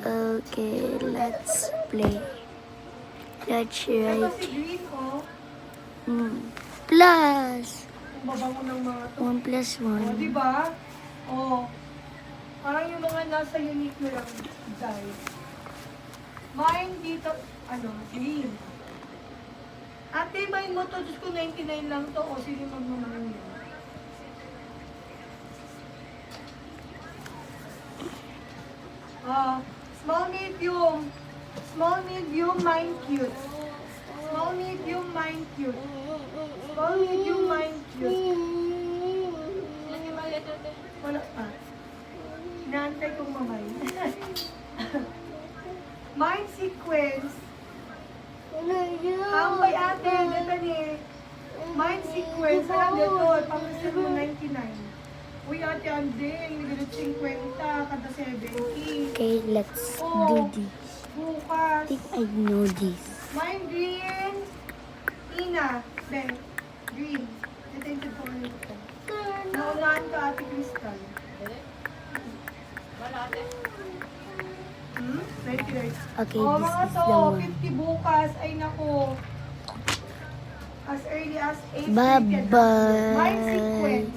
Okay, let's play. Let's Ito write. si Green, oh. Plus. Ang babango ng mga to. 1 plus Oh, 1. diba? Oh. Parang yung mga nasa unique na lang guys. Mine dito, green. Ate, mine mo to, Diyos ko 99 lang to. O, sige magmamahal yan. Small, medium. Small, medium, mine cute. Small, medium, mine cute. Small, medium, mine cute. Wala pa. Inaantay kong mamay. Mine sequence. Ambay ate, dito ni. Mine sequence. Alam dito, pang-gusto mo 99. Uy ate Anding, nagulot 50, kada 70. Okay, let's do this. Bukas. I think I know this. Mine green. Ina. Ben. Green. Ito yung ko nito. Naunahan ka ate Crystal. Right. Okay, Oh, this mga is to, the one. 50 bukas. Ay nako. As early as 8. Bye-bye. Mine sequence.